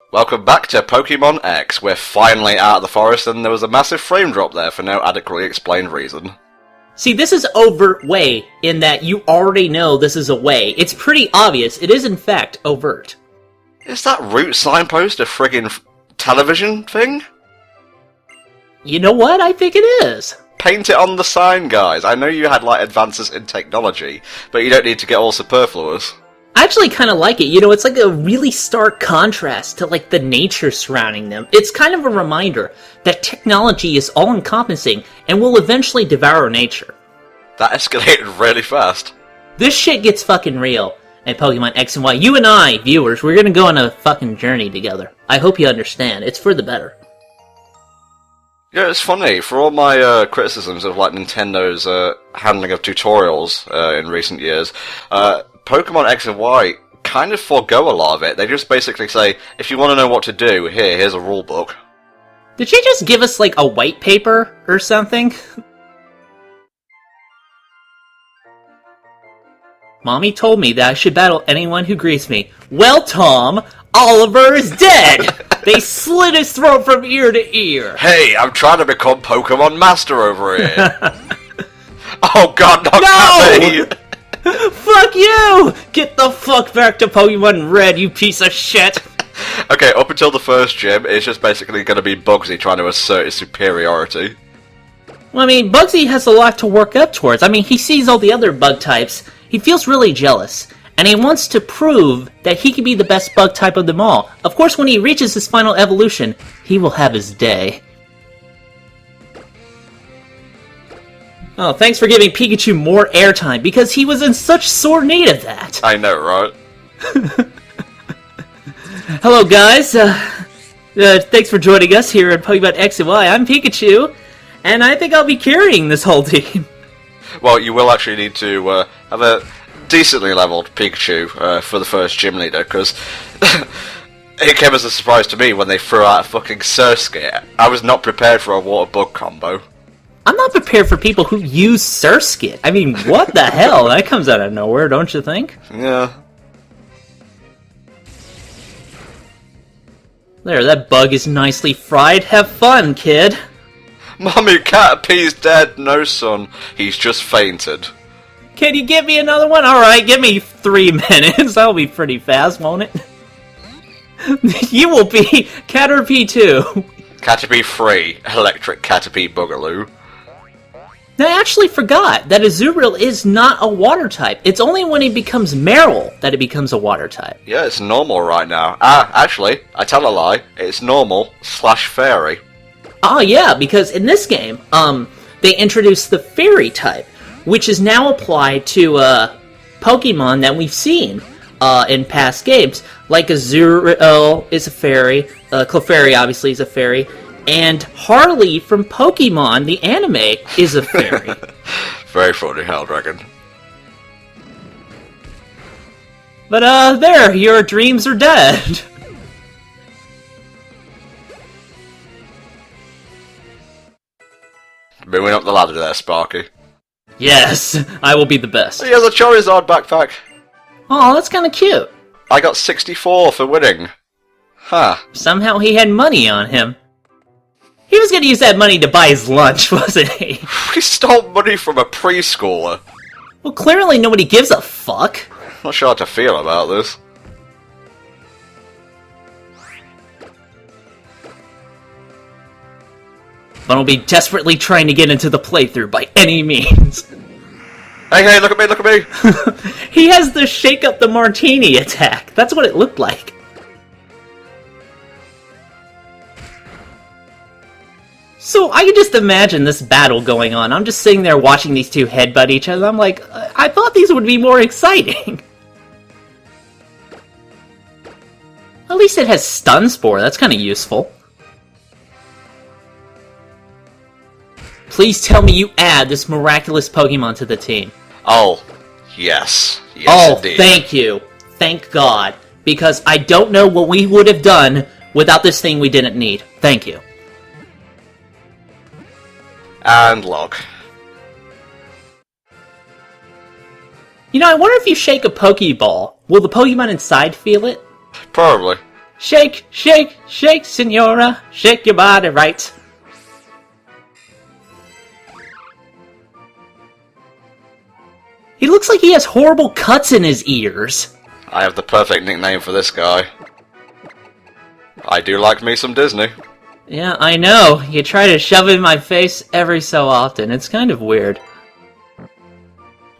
Welcome back to Pokemon X. We're finally out of the forest and there was a massive frame drop there for no adequately explained reason. See, this is overt way in that you already know this is a way. It's pretty obvious. It is, in fact, overt. Is that route signpost a friggin' television thing? You know what? I think it is. Paint it on the sign, guys. I know you had, advances in technology, but you don't need to get all superfluous. I actually kind of like it. You know, it's like a really stark contrast to, the nature surrounding them. It's kind of a reminder that technology is all-encompassing and will eventually devour nature. That escalated really fast. This shit gets fucking real in Pokemon X and Y. You and I, viewers, we're gonna go on a fucking journey together. I hope you understand. It's for the better. Yeah, it's funny. For all my criticisms of, Nintendo's handling of tutorials in recent years, Pokemon X and Y kind of forego a lot of it. They just basically say, if you want to know what to do, here's a rule book. Did she just give us, a white paper or something? Mommy told me that I should battle anyone who greets me. Well, Tom, Oliver is dead! They slit his throat from ear to ear. Hey, I'm trying to become Pokemon Master over here. Oh god, not No! me! Fuck you! Get the fuck back to Pokemon Red, you piece of shit! Okay, up until the first gym, it's just basically going to be Bugsy trying to assert his superiority. Well, I mean, Bugsy has a lot to work up towards. I mean, he sees all the other bug types, he feels really jealous, and he wants to prove that he can be the best bug type of them all. Of course, when he reaches his final evolution, he will have his day. Oh, thanks for giving Pikachu more airtime, because he was in such sore need of that. I know, right? Hello, guys. Thanks for joining us here at Pokemon X and Y. I'm Pikachu, and I think I'll be carrying this whole team. Well, you will actually need to have a decently leveled Pikachu for the first gym leader, because it came as a surprise to me when they threw out a fucking Surskit. I was not prepared for a water bug combo. I'm not prepared for people who use Surskit. I mean, what the hell? That comes out of nowhere, don't you think? Yeah. There, that bug is nicely fried. Have fun, kid. Mommy, Caterpie's dead. No, son. He's just fainted. Can you give me another one? Alright, give me 3 minutes. That'll be pretty fast, won't it? You will be Caterpie too. Caterpie 3. Electric Caterpie Boogaloo. Now, I actually forgot that Azurill is not a water type. It's only when he becomes Marill that it becomes a water type. Yeah, it's normal right now. Actually, I tell a lie. It's normal/fairy. Oh, yeah, because in this game, they introduced the fairy type, which is now applied to Pokemon that we've seen in past games. Like Azurill is a fairy, Clefairy obviously is a fairy, and Harley from Pokemon, the anime, is a fairy. Very funny, Helldragon. But, there, your dreams are dead. Moving up the ladder there, Sparky. Yes, I will be the best. He has a Charizard backpack. Oh, that's kinda cute. I got 64 for winning. Huh. Somehow he had money on him. He was gonna use that money to buy his lunch, wasn't he? We stole money from a preschooler. Well, clearly nobody gives a fuck. Not sure how to feel about this. But I'll be desperately trying to get into the playthrough by any means. Hey, look at me, look at me! He has the shake up the martini attack. That's what it looked like. So I can just imagine this battle going on. I'm just sitting there watching these two headbutt each other. I'm like, I thought these would be more exciting. At least it has Stun Spore. That's kind of useful. Please tell me you add this miraculous Pokemon to the team. Oh, yes. Yes, oh, indeed. Thank you. Thank God. Because I don't know what we would have done without this thing we didn't need. Thank you. And log. You know, I wonder if you shake a Pokeball, will the Pokemon inside feel it? Probably. Shake, shake, shake, senora. Shake your body right. He looks like he has horrible cuts in his ears. I have the perfect nickname for this guy. I do like me some Disney. Yeah, I know. You try to shove it in my face every so often. It's kind of weird.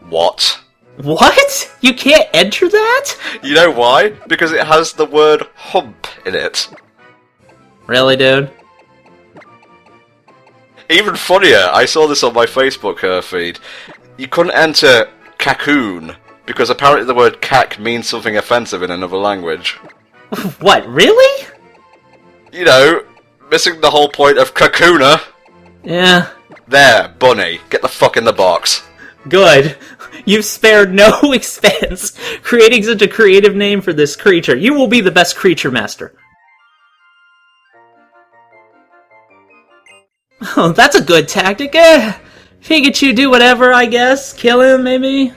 What? What? You can't enter that? You know why? Because it has the word hump in it. Really, dude? Even funnier, I saw this on my Facebook feed. You couldn't enter cocoon, because apparently the word cack means something offensive in another language. What, really? You know, missing the whole point of cocooner. Yeah. There, bunny, get the fuck in the box. Good. You've spared no expense creating such a creative name for this creature. You will be the best creature master. Oh, that's a good tactic. Pikachu do whatever, I guess. Kill him, maybe?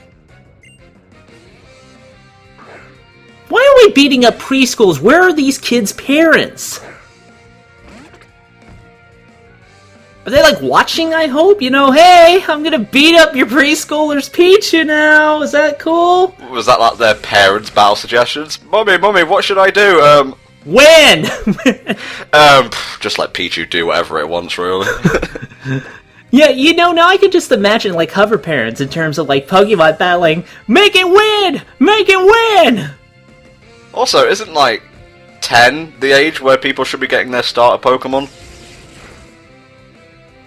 Why are we beating up preschools? Where are these kids' parents? Are they, like, watching, I hope? You know, hey, I'm gonna beat up your preschooler's Pichu now. Is that cool? Was that like their parents' battle suggestions? Mummy, what should I do? When? Just let Pichu do whatever it wants, really. Yeah, you know, now I can just imagine, like, hover parents in terms of, like, Pokemon battling. Make it win! Make it win! Also, isn't, like, 10 the age where people should be getting their starter Pokemon?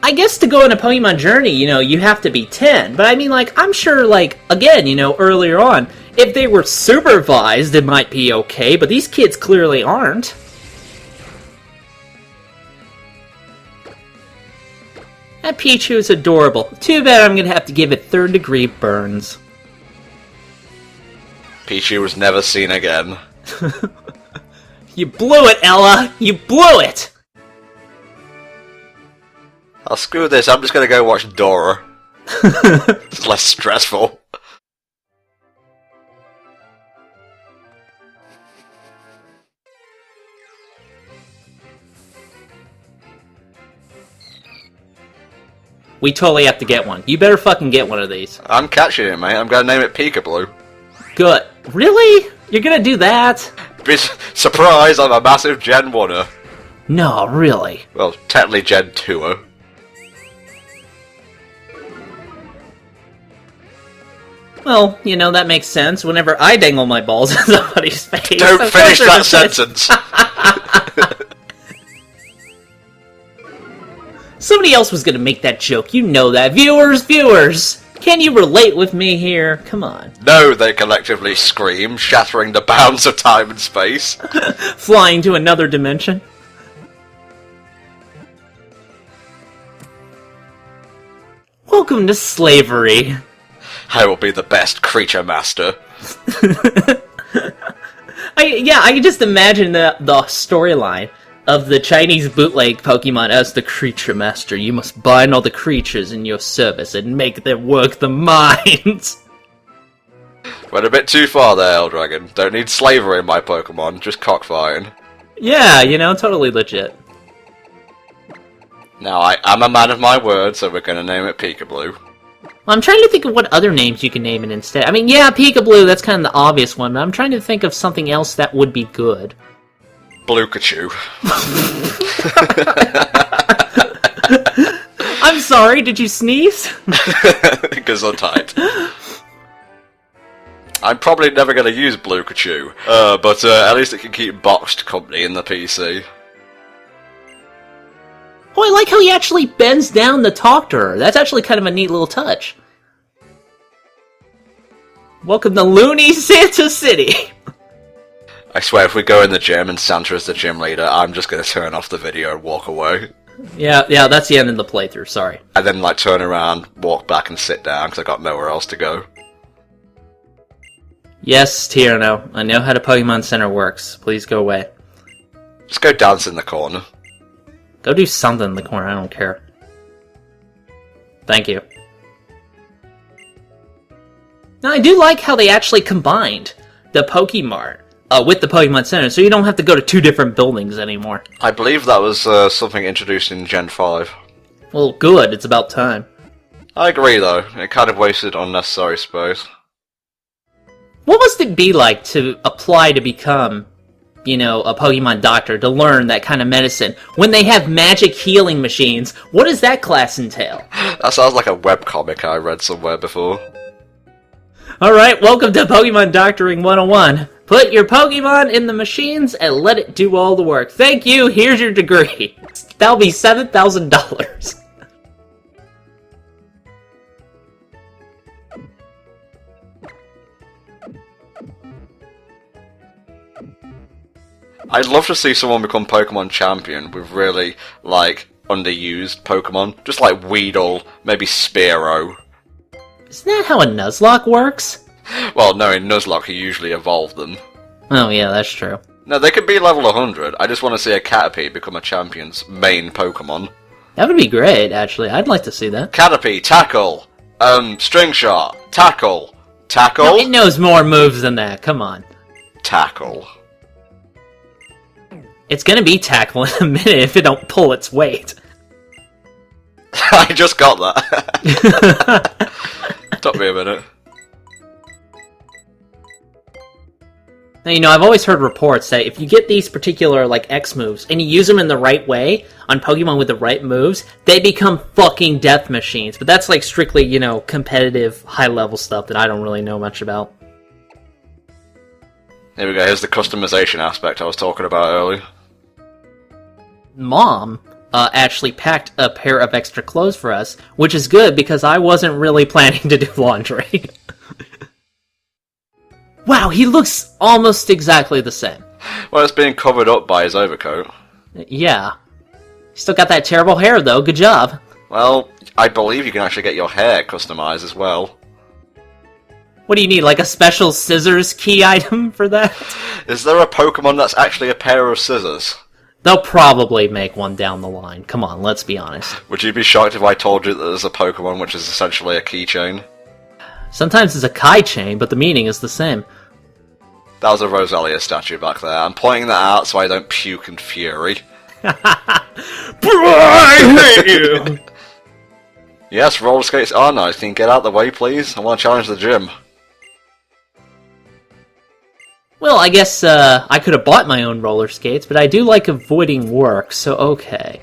I guess to go on a Pokemon journey, you know, you have to be 10. But I mean, like, I'm sure, like, again, you know, earlier on, if they were supervised, it might be okay, but these kids clearly aren't. That Pichu is adorable. Too bad I'm gonna have to give it 3rd degree burns. Pichu was never seen again. You blew it, Ella! You blew it! Oh, screw this, I'm just gonna go watch Dora. It's less stressful. We totally have to get one. You better fucking get one of these. I'm catching it, mate. I'm gonna name it Peekaboo. Good. Really? You're gonna do that? Surprise, I'm a massive Gen 1er. No, really. Well, technically Gen 2er. Well, you know, that makes sense. Whenever I dangle my balls in somebody's face. Don't finish that sentence! Somebody else was gonna make that joke, you know that. Viewers! Can you relate with me here? Come on. No, they collectively scream, shattering the bounds of time and space. Flying to another dimension. Welcome to slavery. I will be the best creature master. I can just imagine the storyline of the Chinese bootleg Pokemon as the creature master. You must bind all the creatures in your service and make them work the mines. Went a bit too far there, Helldragon. Don't need slavery in my Pokemon, just cockfighting. Yeah, you know, totally legit. Now, I'm a man of my word, so we're gonna name it Peekaboo. I'm trying to think of what other names you can name it instead. I mean, yeah, Peekaboo, that's kind of the obvious one, but I'm trying to think of something else that would be good. Blukachu. I'm sorry, did you sneeze? Gesundheit. I'm probably never going to use Blukachu, but at least it can keep boxed company in the PC. Oh, I like how he actually bends down to talk to her. That's actually kind of a neat little touch. Welcome to Looney Santa City. I swear, if we go in the gym and Santa is the gym leader, I'm just going to turn off the video and walk away. Yeah, that's the end of the playthrough, sorry. And then, like, turn around, walk back and sit down, because I got nowhere else to go. Yes, Tierno, I know how the Pokemon Center works. Please go away. Just go dance in the corner. Go do something in the corner, I don't care. Thank you. Now, I do like how they actually combined the Pokemart with the Pokemon Center, so you don't have to go to 2 different buildings anymore. I believe that was something introduced in Gen 5. Well, good, it's about time. I agree, though. It kind of wasted unnecessary space. What must it be like to apply to become, you know, a Pokemon doctor, to learn that kind of medicine? When they have magic healing machines, what does that class entail? That sounds like a webcomic I read somewhere before. Alright, welcome to Pokemon Doctoring 101. Put your Pokemon in the machines and let it do all the work. Thank you, here's your degree. That'll be $7,000. I'd love to see someone become Pokemon champion with really, like, underused Pokemon. Just like Weedle, maybe Spearow. Isn't that how a Nuzlocke works? Well, no, in Nuzlocke you usually evolve them. Oh yeah, that's true. No, they could be level 100. I just want to see a Caterpie become a champion's main Pokemon. That would be great, actually. I'd like to see that. Caterpie, tackle! String Shot, tackle! Tackle? No, it knows more moves than that, come on. Tackle. It's gonna be tackle in a minute if it don't pull its weight. I just got that. Took me a minute. Now, you know, I've always heard reports that if you get these particular, like, X moves, and you use them in the right way, on Pokemon with the right moves, they become fucking death machines. But that's, like, strictly, you know, competitive, high-level stuff that I don't really know much about. Here we go, here's the customization aspect I was talking about earlier. Mom actually packed a pair of extra clothes for us, which is good because I wasn't really planning to do laundry. Wow, he looks almost exactly the same. Well, it's being covered up by his overcoat. Yeah. Still got that terrible hair, though. Good job. Well, I believe you can actually get your hair customized as well. What do you need, like a special scissors key item for that? Is there a Pokemon that's actually a pair of scissors? They'll probably make one down the line. Come on, let's be honest. Would you be shocked if I told you that there's a Pokemon which is essentially a keychain? Sometimes it's a Kai chain, but the meaning is the same. That was a Roselia statue back there. I'm pointing that out so I don't puke in fury. I hate you! Yes, roller skates are nice. Can you get out the way, please? I want to challenge the gym. Well, I guess I could have bought my own roller skates, but I do like avoiding work, so okay.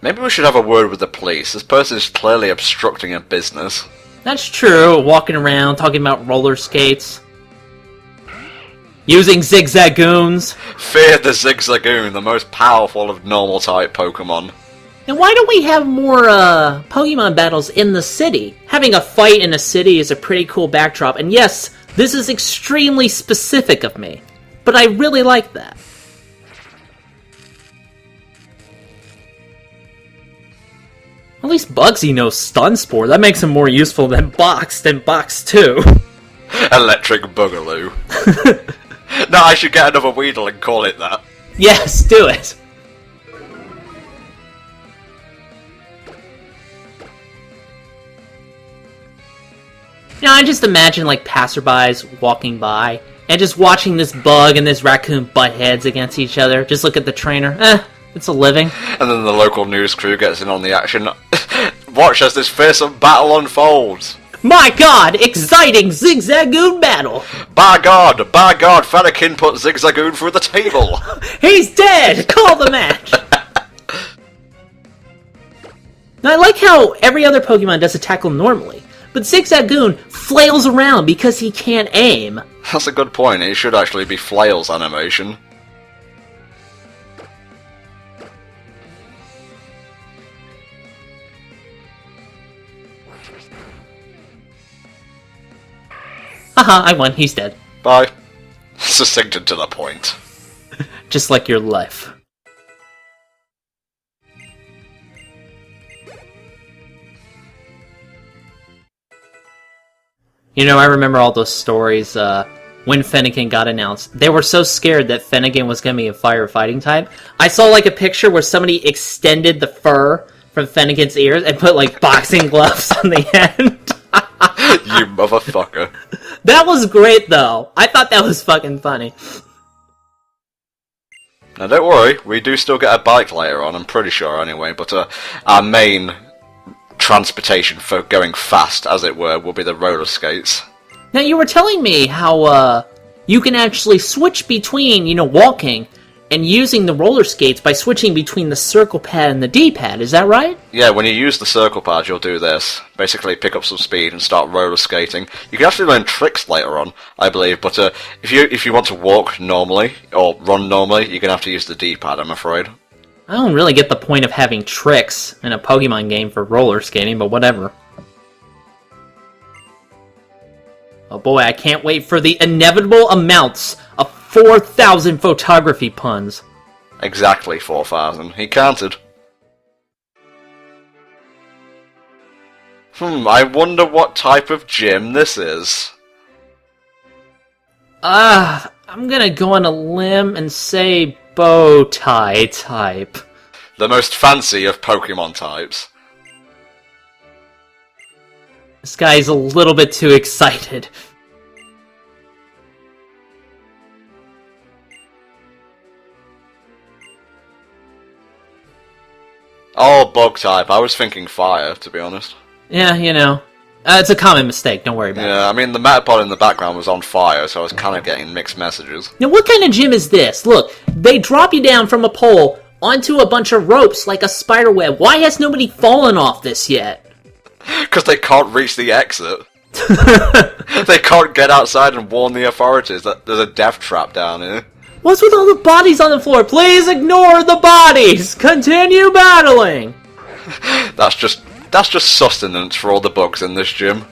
Maybe we should have a word with the police. This person is clearly obstructing a business. That's true, walking around, talking about roller skates. Using Zigzagoons. Fear the Zigzagoon, the most powerful of normal-type Pokemon. And why don't we have more Pokemon battles in the city? Having a fight in a city is a pretty cool backdrop, and yes, this is extremely specific of me, but I really like that. At least Bugsy knows Stun Spore. That makes him more useful than Box 2. Electric Boogaloo. No, I should get another Weedle and call it that. Yes, do it. You know, I just imagine, like, passerbys walking by, and just watching this bug and this raccoon butt heads against each other. Just look at the trainer. It's a living. And then the local news crew gets in on the action. Watch as this fearsome battle unfolds. My god, exciting Zigzagoon battle! By God, Fennekin put Zigzagoon through the table. He's dead! Call the match! Now, I like how every other Pokemon does a tackle normally, but Zigzagoon flails around because he can't aim. That's a good point. It should actually be Flail's animation. Haha, I won. He's dead. Bye. Succinct and to the point. Just like your life. You know, I remember all those stories when Fennekin got announced. They were so scared that Fennekin was going to be a firefighting type. I saw, like, a picture where somebody extended the fur from Fennekin's ears and put, like, boxing gloves on the end. You motherfucker. That was great, though. I thought that was fucking funny. Now, don't worry, we do still get a bike later on, I'm pretty sure anyway, but our main transportation for going fast, as it were, will be the roller skates. Now, you were telling me how, you can actually switch between, walking and using the roller skates by switching between the circle pad and the D-pad, is that right? Yeah, when you use the circle pad, you'll do this. Basically, pick up some speed and start roller skating. You can actually learn tricks later on, I believe, but if you want to walk normally, or run normally, you're going to have to use the D-pad, I'm afraid. I don't really get the point of having tricks in a Pokemon game for roller skating, but whatever. Oh boy, I can't wait for the inevitable amounts of 4,000 photography puns. Exactly 4,000. He counted. I wonder what type of gym this is. I'm gonna go on a limb and say bow tie type. The most fancy of Pokemon types. This guy's a little bit too excited. Oh, bug type. I was thinking fire, to be honest. Yeah, it's a common mistake, don't worry about it. Yeah, I mean, the Metapod in the background was on fire, so I was kind of getting mixed messages. Now, what kind of gym is this? Look, they drop you down from a pole onto a bunch of ropes like a spider web. Why has nobody fallen off this yet? Because they can't reach the exit. They can't get outside and warn the authorities that there's a death trap down here. What's with all the bodies on the floor? Please ignore the bodies! Continue battling! That's just sustenance for all the bugs in this gym.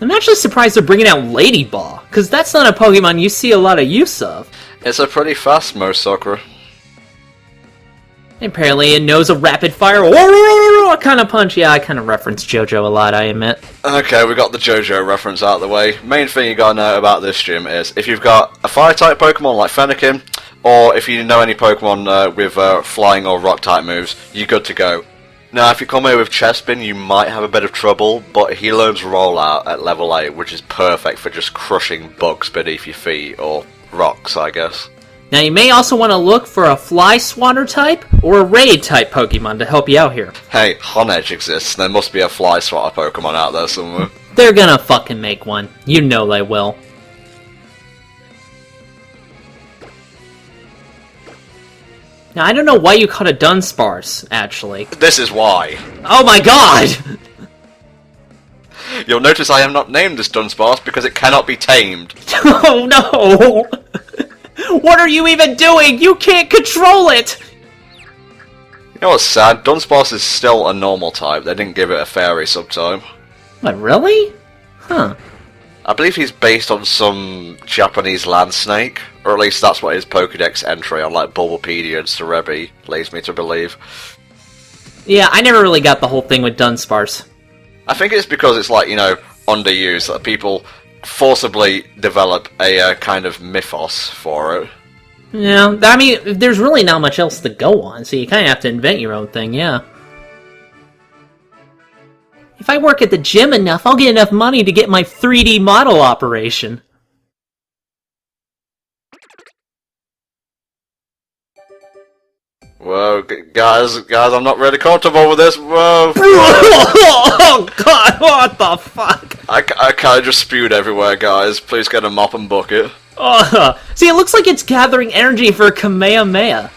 I'm actually surprised they're bringing out Lady Ball, because that's not a Pokemon you see a lot of use of. It's a pretty fast Sakura. Apparently it knows a rapid fire kind of punch. Yeah, I kind of reference JoJo a lot, I admit. Okay, we got the JoJo reference out of the way. Main thing you gotta know about this gym is if you've got a fire-type Pokemon like Fennekin, or if you know any Pokemon with flying or rock-type moves, you're good to go. Now, if you come here with Chespin, you might have a bit of trouble, but he learns Rollout at level 8, which is perfect for just crushing bugs beneath your feet, or rocks, I guess. Now, you may also want to look for a Fly Swatter type or a Raid type Pokemon to help you out here. Hey, Honedge exists. There must be a Fly Swatter Pokemon out there somewhere. They're gonna fucking make one. You know they will. Now, I don't know why you caught a Dunsparce, actually. This is why. Oh my god! You'll notice I have not named this Dunsparce because it cannot be tamed. Oh no! What are you even doing? You can't control it! You know what's sad? Dunsparce is still a normal type. They didn't give it a fairy subtype. What, really? Huh. I believe he's based on some Japanese land snake, or at least that's what his Pokédex entry on like Bulbapedia and Cerebi leads me to believe. Yeah, I never really got the whole thing with Dunsparce. I think it's because it's like, underused, that people forcibly develop a kind of mythos for it. Yeah, I mean, there's really not much else to go on, so you kind of have to invent your own thing, yeah. If I work at the gym enough, I'll get enough money to get my 3D model operation. Whoa, guys, I'm not really comfortable with this. Whoa. Oh god, what the fuck? I kind of just spewed everywhere, guys. Please get a mop and bucket. See, it looks like it's gathering energy for Kamehameha.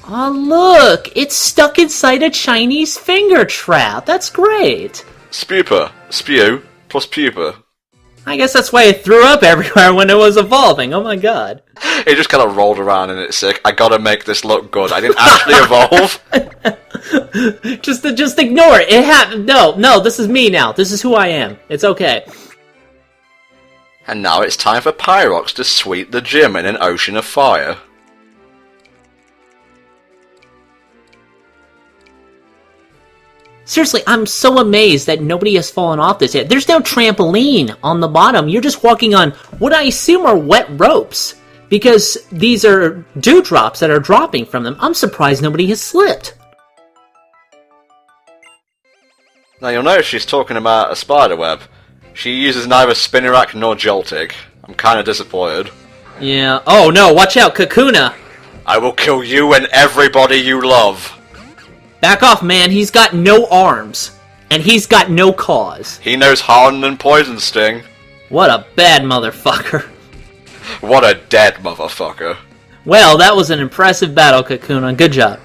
Oh, look! It's stuck inside a Chinese finger trap. That's great. Spupa. Spew plus pupa. I guess that's why it threw up everywhere when it was evolving. Oh my god. It just kind of rolled around and it's sick. I gotta make this look good. I didn't actually evolve. Just ignore it. It happened. No, this is me now. This is who I am. It's okay. And now it's time for Pyrox to sweep the gym in an ocean of fire. Seriously, I'm so amazed that nobody has fallen off this yet. There's no trampoline on the bottom. You're just walking on what I assume are wet ropes, because these are dewdrops that are dropping from them. I'm surprised nobody has slipped. Now you'll notice she's talking about a spider web. She uses neither Spinnerack nor Joltik. I'm kinda disappointed. Yeah. Oh no, watch out, Kakuna! I will kill you and everybody you love. Back off, man, he's got no arms. And he's got no cause. He knows Harden and Poison Sting. What a bad motherfucker. What a dead motherfucker. Well, that was an impressive battle, Kakuna. Good job.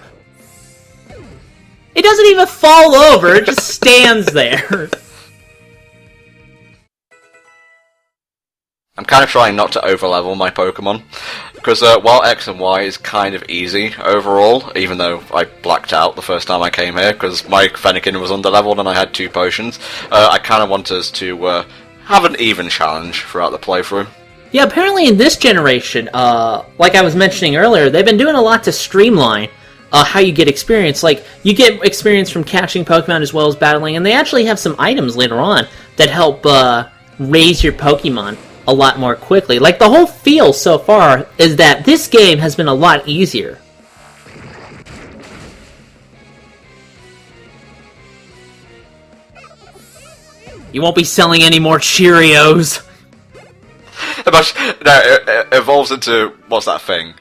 It doesn't even fall over, it just stands there. I'm kind of trying not to overlevel my Pokemon, because while X and Y is kind of easy overall, even though I blacked out the first time I came here, because my Fennekin was underleveled and I had 2 potions, I kind of want us to have an even challenge throughout the playthrough. Yeah, apparently in this generation, like I was mentioning earlier, they've been doing a lot to streamline how you get experience. Like, you get experience from catching Pokemon as well as battling, and they actually have some items later on that help raise your Pokemon a lot more quickly. Like, the whole feel so far is that this game has been a lot easier. You won't be selling any more Cheerios. No, it evolves into, what's that thing?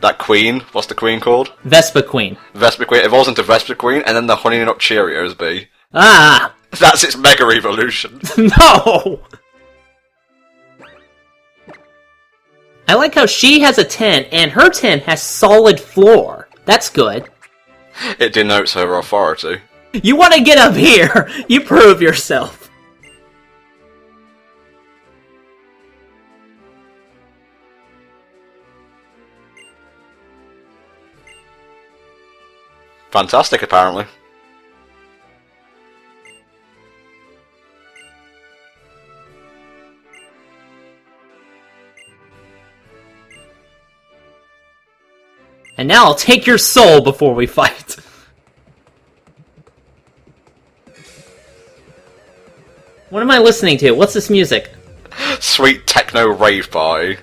That queen? What's the queen called? Vespa Queen. Vespa Queen. It evolves into Vespa Queen, and then the Honey Nut Cheerios be. Ah! That's its Mega Evolution. No! I like how she has a 10, and her 10 has solid floor. That's good. It denotes her authority. You want to get up here? You prove yourself. Fantastic, apparently. And now I'll take your soul before we fight. What am I listening to? What's this music? Sweet techno rave party.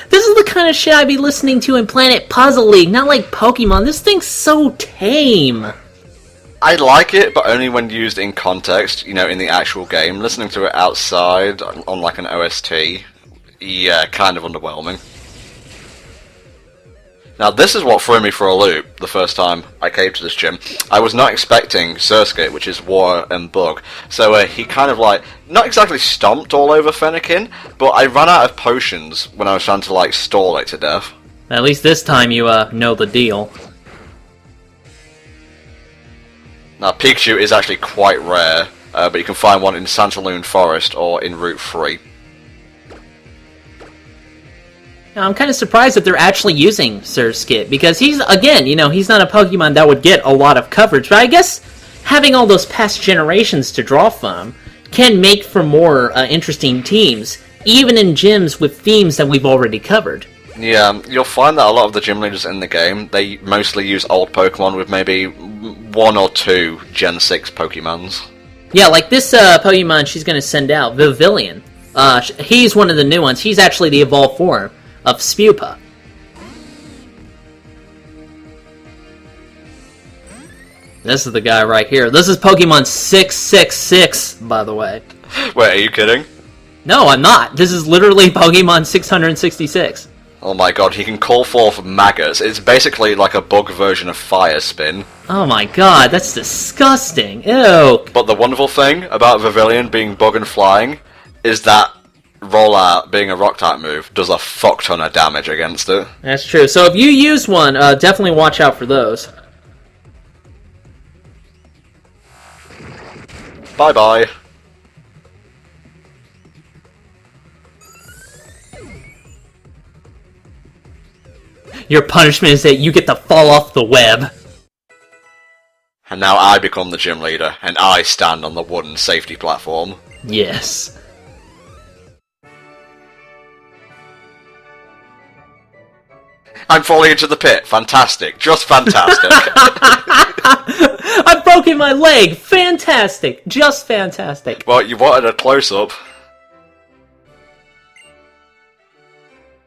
This is the kind of shit I'd be listening to in Planet Puzzle League, not like Pokemon. This thing's so tame. I like it, but only when used in context, in the actual game. Listening to it outside, on like an OST, yeah, kind of underwhelming. Now, this is what threw me for a loop the first time I came to this gym. I was not expecting Surskit, which is War and Bug, so he kind of not exactly stomped all over Fennekin, but I ran out of potions when I was trying to stall it to death. At least this time you know the deal. Now, Pikachu is actually quite rare, but you can find one in Santalune Forest or in Route 3. Now, I'm kind of surprised that they're actually using Surskit, because he's, again, he's not a Pokemon that would get a lot of coverage, but I guess having all those past generations to draw from can make for more interesting teams, even in gyms with themes that we've already covered. Yeah, you'll find that a lot of the gym leaders in the game, they mostly use old Pokemon with maybe 1 or 2 Gen 6 Pokemons. Yeah, like this Pokemon she's going to send out, Vivillon. He's one of the new ones. He's actually the evolved form of Spupa. This is the guy right here. This is Pokemon 666, by the way. Wait, are you kidding? No, I'm not. This is literally Pokemon 666. Oh my god, he can call forth maggots. It's basically like a bug version of Fire Spin. Oh my god, that's disgusting. Ew. But the wonderful thing about Vivillon being bug and flying is that Rollout, being a rock-type move, does a fuck ton of damage against it. That's true. So if you use one, definitely watch out for those. Bye-bye. Your punishment is that you get to fall off the web. And now I become the gym leader, and I stand on the wooden safety platform. Yes. I'm falling into the pit. Fantastic. Just fantastic. I've broken my leg. Fantastic. Just fantastic. Well, you wanted a close-up.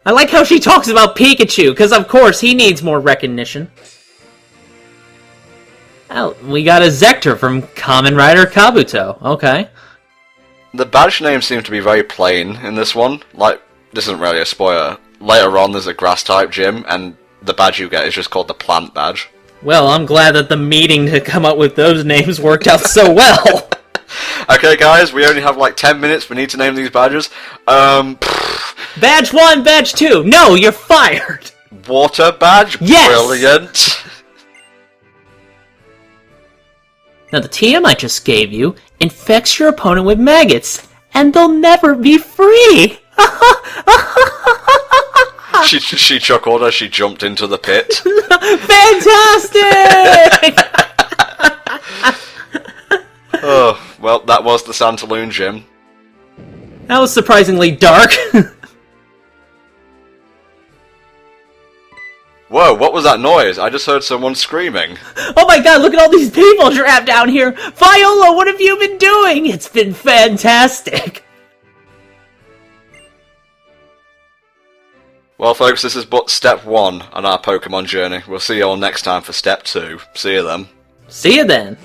I like how she talks about Pikachu, because of course he needs more recognition. Well, we got a Zector from Kamen Rider Kabuto. Okay. The badge names seem to be very plain in this one. Like, this isn't really a spoiler. Later on, there's a grass-type gym, and the badge you get is just called the plant badge. Well, I'm glad that the meeting to come up with those names worked out so well. Okay, guys, we only have like 10 minutes. We need to name these badges. Badge 1, Badge 2. No, you're fired. Water badge? Yes! Brilliant. Now, the TM I just gave you infects your opponent with maggots, and they'll never be free. She chuckled as she jumped into the pit. Fantastic! Oh, well, that was the Santalune gym. That was surprisingly dark. Whoa, what was that noise? I just heard someone screaming. Oh my god, look at all these people trapped down here! Viola, what have you been doing? It's been fantastic! Well, folks, this is but step 1 on our Pokemon journey. We'll see you all next time for step 2. See you then. See you then.